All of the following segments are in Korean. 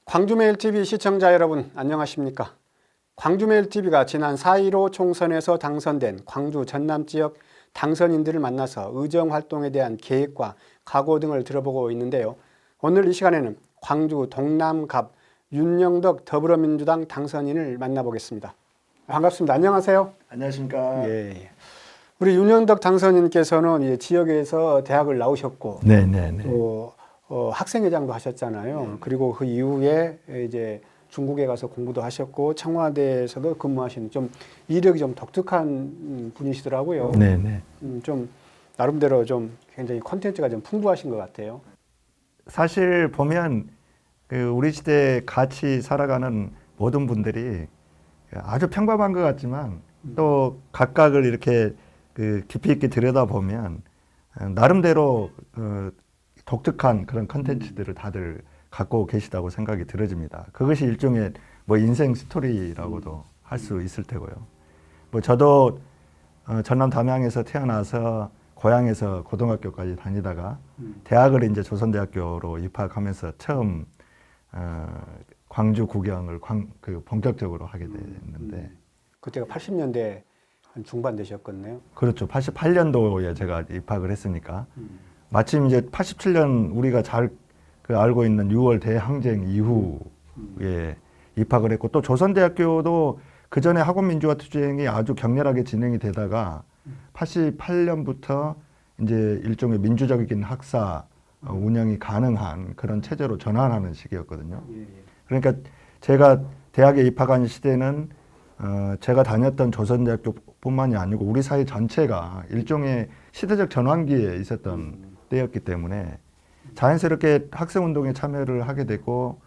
광주메일TV 시청자 여러분 안녕하십니까? 광주메일TV가 지난 4.15 총선에서 당선된 광주 전남 지역 당선인들을 만나서 의정활동에 대한 계획과 각오 등을 들어보고 있는데요. 오늘 이 시간에는 광주 동남갑 윤영덕 더불어민주당 당선인을 만나보겠습니다. 반갑습니다. 안녕하세요. 안녕하십니까. 예. 우리 윤영덕 당선인께서는 지역에서 대학을 나오셨고 네네네. 또 학생회장도 하셨잖아요. 그리고 그 이후에 이제 중국에 가서 공부도 하셨고 청와대에서도 근무하시는 좀 이력이 좀 독특한 분이시더라고요. 네네. 좀 나름대로 좀 굉장히 콘텐츠가 좀 풍부하신 것 같아요. 사실 보면 우리 시대에 같이 살아가는 모든 분들이 아주 평범한 것 같지만 또 각각을 이렇게 깊이 있게 들여다보면 나름대로 독특한 그런 컨텐츠들을 다들 갖고 계시다고 생각이 들어집니다. 그것이 일종의 뭐 인생 스토리라고도 할 수 있을 테고요. 뭐 저도 전남 담양에서 태어나서 고향에서 고등학교까지 다니다가 대학을 이제 조선대학교로 입학하면서 처음 광주 구경을 본격적으로 하게 됐는데 그때가 80년대 한 중반 되셨겠네요. 그렇죠. 88년도에 제가 입학을 했으니까 마침 이제 87년 우리가 잘 알고 있는 6월 대항쟁 이후에 입학을 했고 또 조선대학교도 그 전에 학원민주화투쟁이 아주 격렬하게 진행이 되다가 88년부터 이제 일종의 민주적인 학사 운영이 가능한 그런 체제로 전환하는 시기였거든요. 그러니까 제가 대학에 입학한 시대는 제가 다녔던 조선대학교뿐만이 아니고 우리 사회 전체가 일종의 시대적 전환기에 있었던 때였기 때문에 자연스럽게 학생운동에 참여를 하게 됐고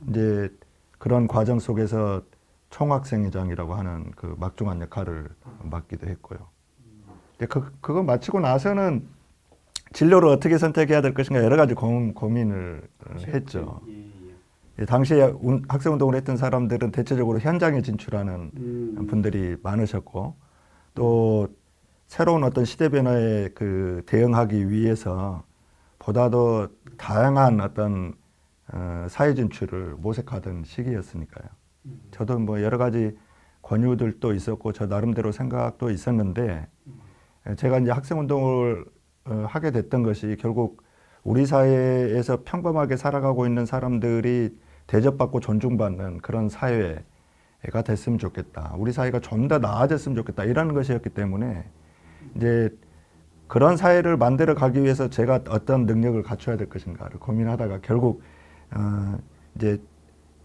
이제 그런 과정 속에서 총학생회장이라고 하는 그 막중한 역할을 맡기도 했고요. 그거 마치고 나서는 진로를 어떻게 선택해야 될 것인가 여러 가지 고민을 했죠. 당시에 학생운동을 했던 사람들은 대체적으로 현장에 진출하는 분들이 많으셨고 또 새로운 어떤 시대 변화에 대응하기 위해서 보다 더 다양한 어떤 사회 진출을 모색하던 시기였으니까요. 저도 뭐 여러 가지 권유들도 있었고 저 나름대로 생각도 있었는데 제가 이제 학생운동을 하게 됐던 것이 결국 우리 사회에서 평범하게 살아가고 있는 사람들이 대접받고 존중받는 그런 사회가 됐으면 좋겠다. 우리 사회가 좀 더 나아졌으면 좋겠다. 이런 것이었기 때문에 이제 그런 사회를 만들어 가기 위해서 제가 어떤 능력을 갖춰야 될 것인가를 고민하다가 결국 이제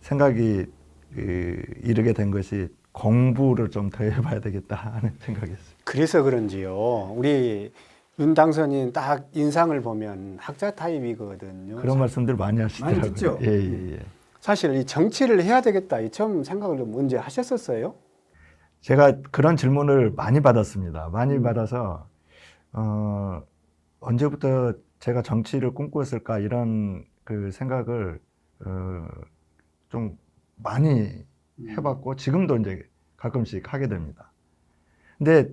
생각이 이르게 된 것이 공부를 좀 더 해봐야 되겠다 하는 생각이었어요. 그래서 그런지요. 우리 윤 당선인 딱 인상을 보면 학자 타입이거든요. 그런 말씀들 많이 하시더라고요. 많이 듣죠? 예. 사실 이 정치를 해야 되겠다. 이 처음 생각을 좀 언제 하셨었어요? 제가 그런 질문을 많이 받았습니다. 많이 받아서 언제부터 제가 정치를 꿈꾸었을까 이런 생각을 좀 많이 해봤고 지금도 이제 가끔씩 하게 됩니다. 근데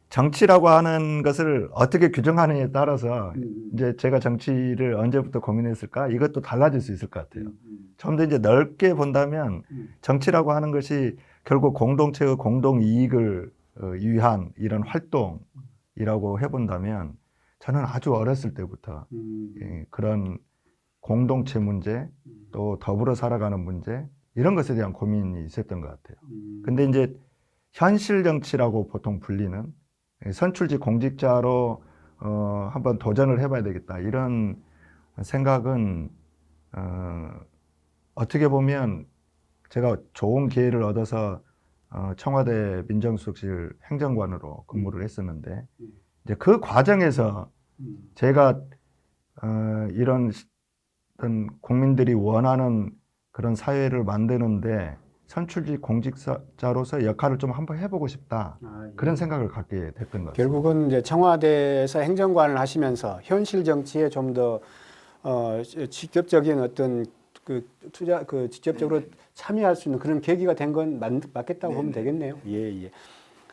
정치라고 하는 것을 어떻게 규정하느냐에 따라서 이제 제가 정치를 언제부터 고민했을까 이것도 달라질 수 있을 것 같아요. 좀 더 이제 넓게 본다면 정치라고 하는 것이 결국 공동체의 공동 이익을 위한 이런 활동이라고 해본다면 저는 아주 어렸을 때부터 그런 공동체 문제 또 더불어 살아가는 문제 이런 것에 대한 고민이 있었던 것 같아요. 근데 이제 현실 정치라고 보통 불리는 선출직 공직자로 한번 도전을 해봐야 되겠다 이런 생각은 어떻게 보면 제가 좋은 기회를 얻어서 청와대 민정수석실 행정관으로 근무를 했었는데 이제 그 과정에서 제가 이런 어떤 국민들이 원하는 그런 사회를 만드는데 선출직 공직자로서 역할을 좀 한번 해보고 싶다. 그런 생각을 갖게 됐던 것 같습니다. 결국은 이제 청와대에서 행정관을 하시면서 현실 정치에 좀 더 직접적인 어떤 직접적으로 참여할 수 있는 그런 계기가 된 건 맞겠다고 보면 되겠네요. 예.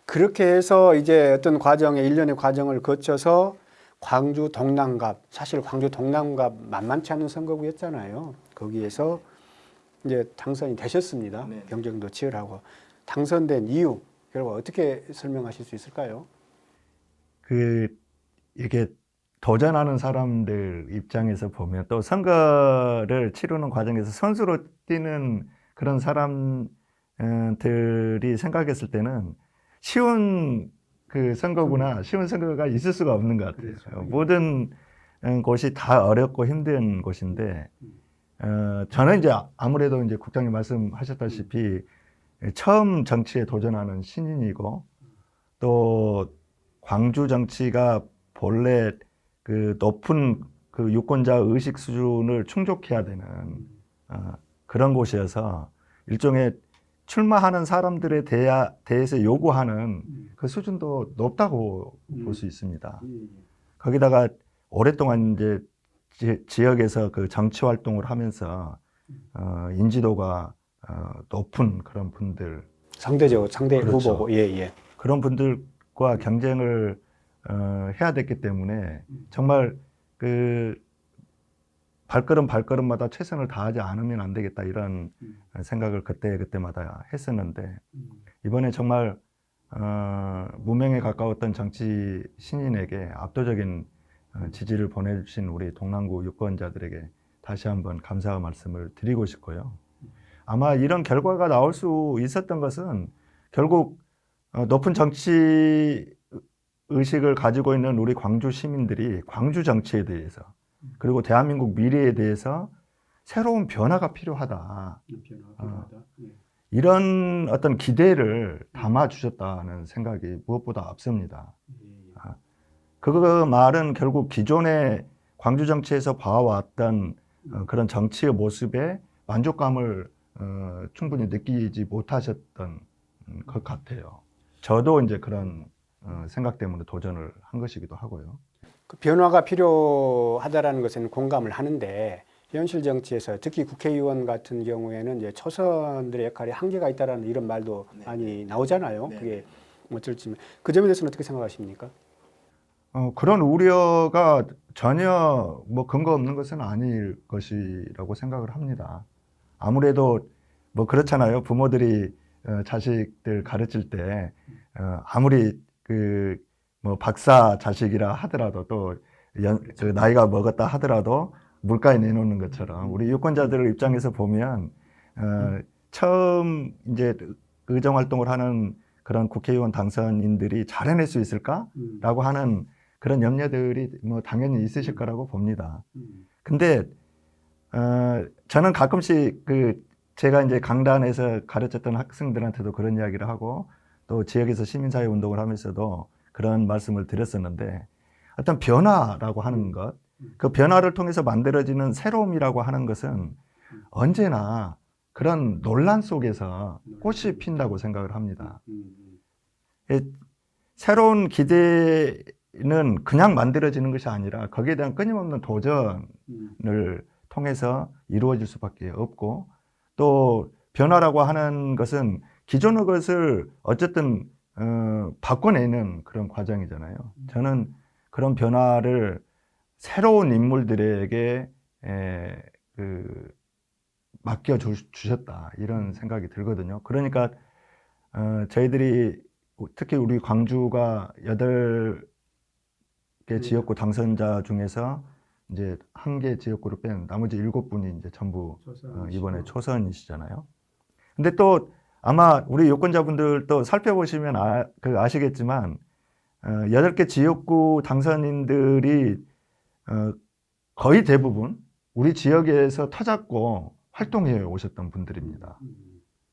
그렇게 해서 이제 어떤 과정에 일련의 과정을 거쳐서 광주 동남갑, 사실 광주 동남갑 만만치 않은 선거구였잖아요. 거기에서 이제 당선이 되셨습니다. 네. 경쟁도 치열하고 당선된 이유 결과 어떻게 설명하실 수 있을까요? 이게 도전하는 사람들 입장에서 보면 또 선거를 치르는 과정에서 선수로 뛰는 그런 사람들이 생각했을 때는 쉬운 선거구나, 쉬운 선거가 있을 수가 없는 것 같아요. 그렇죠. 모든 곳이 다 어렵고 힘든 곳인데, 저는 이제 아무래도 이제 국장님 말씀하셨다시피 처음 정치에 도전하는 신인이고, 또 광주 정치가 본래 높은 유권자 의식 수준을 충족해야 되는 그런 곳이어서 일종의 출마하는 사람들에 대해서 요구하는 그 수준도 높다고 볼 수 있습니다. 거기다가 오랫동안 이제 지역에서 그 정치 활동을 하면서 인지도가 높은 그런 분들, 상대적으로 상대 그렇죠. 후보고 예. 그런 분들과 경쟁을 해야 됐기 때문에 정말 발걸음마다 최선을 다하지 않으면 안 되겠다 이런 생각을 그때마다 했었는데, 이번에 정말 무명에 가까웠던 정치 신인에게 압도적인 지지를 보내주신 우리 동남구 유권자들에게 다시 한번 감사의 말씀을 드리고 싶고요. 아마 이런 결과가 나올 수 있었던 것은 결국 높은 정치 의식을 가지고 있는 우리 광주 시민들이 광주 정치에 대해서, 그리고 대한민국 미래에 대해서 새로운 변화가 필요하다. 이런 어떤 기대를 담아주셨다는 생각이 무엇보다 앞섭니다. 그 말은 결국 기존의 광주 정치에서 봐왔던 그런 정치의 모습에 만족감을 충분히 느끼지 못하셨던 것 같아요. 저도 이제 그런 생각 때문에 도전을 한 것이기도 하고요. 그 변화가 필요하다라는 것에는 공감을 하는데, 현실 정치에서 특히 국회의원 같은 경우에는 이제 초선들의 역할이 한계가 있다라는 이런 말도 많이 나오잖아요. 그게 어쩔지 그 점에 대해서는 어떻게 생각하십니까? 그런 우려가 전혀 근거 없는 것은 아닐 것이라고 생각을 합니다. 아무래도 그렇잖아요. 부모들이 자식들 가르칠 때 아무리 박사 자식이라 하더라도 또 나이가 먹었다 하더라도 물가에 내놓는 것처럼 우리 유권자들 입장에서 보면 처음 이제 의정 활동을 하는 그런 국회의원 당선인들이 잘 해낼 수 있을까라고 하는 그런 염려들이 당연히 있으실 거라고 봅니다. 근데 저는 가끔씩 제가 이제 강단에서 가르쳤던 학생들한테도 그런 이야기를 하고, 또 지역에서 시민사회 운동을 하면서도 그런 말씀을 드렸었는데, 어떤 변화라고 하는 것, 그 변화를 통해서 만들어지는 새로움이라고 하는 것은 언제나 그런 논란 속에서 꽃이 핀다고 생각을 합니다. 새로운 기대는 그냥 만들어지는 것이 아니라 거기에 대한 끊임없는 도전을 통해서 이루어질 수밖에 없고, 또 변화라고 하는 것은 기존의 것을 어쨌든 바꿔내는 그런 과정이잖아요. 저는 그런 변화를 새로운 인물들에게 맡겨주셨다 이런 생각이 들거든요. 그러니까 저희들이 특히 우리 광주가 8개 지역구 당선자 중에서 이제 1개 지역구를 뺀 나머지 7분이 이제 전부 이번에 초선이시잖아요. 근데 또 아마 우리 유권자분들도 살펴보시면 아시겠지만 8개 지역구 당선인들이 거의 대부분 우리 지역에서 터잡고 활동해 오셨던 분들입니다.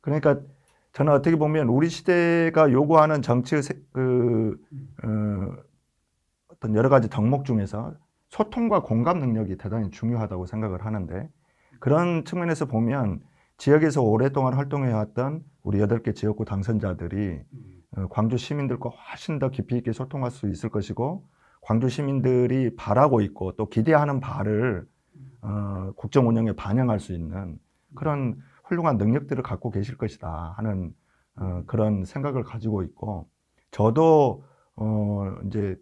그러니까 저는 어떻게 보면 우리 시대가 요구하는 정치의 어떤 여러 가지 덕목 중에서 소통과 공감 능력이 대단히 중요하다고 생각을 하는데, 그런 측면에서 보면 지역에서 오랫동안 활동해왔던 우리 8개 지역구 당선자들이 광주 시민들과 훨씬 더 깊이 있게 소통할 수 있을 것이고, 광주 시민들이 바라고 있고 또 기대하는 바를 국정 운영에 반영할 수 있는 그런 훌륭한 능력들을 갖고 계실 것이다 하는 그런 생각을 가지고 있고, 저도 이제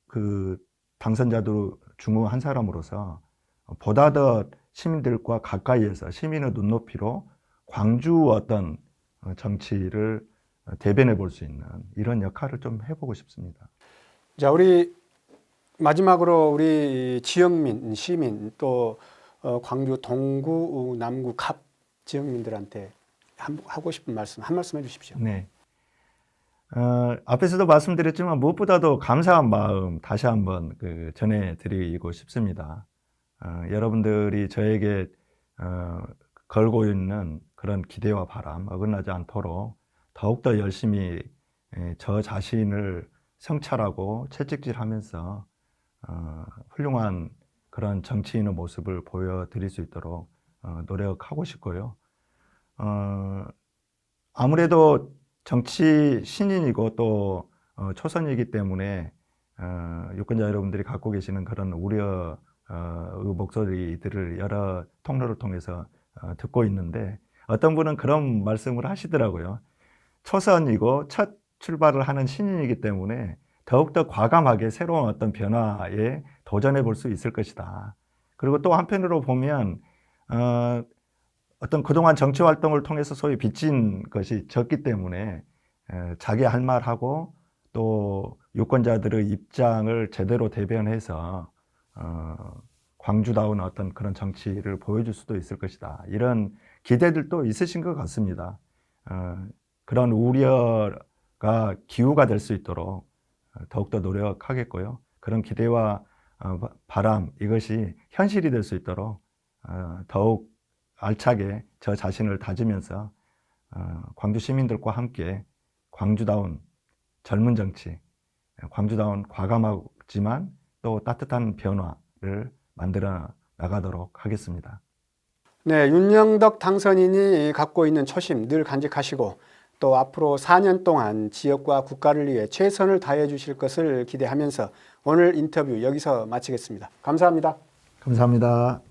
그 당선자들 중 한 사람으로서 보다 더 시민들과 가까이에서 시민의 눈높이로 광주 어떤 정치를 대변해 볼 수 있는 이런 역할을 좀 해보고 싶습니다. 자, 우리 마지막으로 우리 지역민, 시민 또 광주 동구, 남구 갑 지역민들한테 하고 싶은 말씀 한 말씀 해주십시오. 네. 앞에서도 말씀드렸지만 무엇보다도 감사한 마음 다시 한번 전해드리고 싶습니다. 여러분들이 저에게 걸고 있는 그런 기대와 바람 어긋나지 않도록 더욱더 열심히 저 자신을 성찰하고 채찍질하면서 훌륭한 그런 정치인의 모습을 보여드릴 수 있도록 노력하고 싶고요. 아무래도 정치 신인이고 또 초선이기 때문에 유권자 여러분들이 갖고 계시는 그런 우려의 목소리들을 여러 통로를 통해서 듣고 있는데 어떤 분은 그런 말씀을 하시더라고요. 초선이고 첫 출발을 하는 신인이기 때문에 더욱더 과감하게 새로운 어떤 변화에 도전해 볼 수 있을 것이다. 그리고 또 한편으로 보면 어떤 그동안 정치 활동을 통해서 소위 빚진 것이 적기 때문에 자기 할 말하고 또 유권자들의 입장을 제대로 대변해서 광주다운 어떤 그런 정치를 보여줄 수도 있을 것이다. 이런 기대들도 있으신 것 같습니다. 그런 우려가 기후가 될 수 있도록 더욱더 노력하겠고요. 그런 기대와 바람 이것이 현실이 될 수 있도록 더욱 알차게 저 자신을 다지면서 광주 시민들과 함께 광주다운 젊은 정치, 광주다운 과감하지만 또 따뜻한 변화를 만들어 나가도록 하겠습니다. 네, 윤영덕 당선인이 갖고 있는 초심 늘 간직하시고 또 앞으로 4년 동안 지역과 국가를 위해 최선을 다해 주실 것을 기대하면서 오늘 인터뷰 여기서 마치겠습니다. 감사합니다. 감사합니다.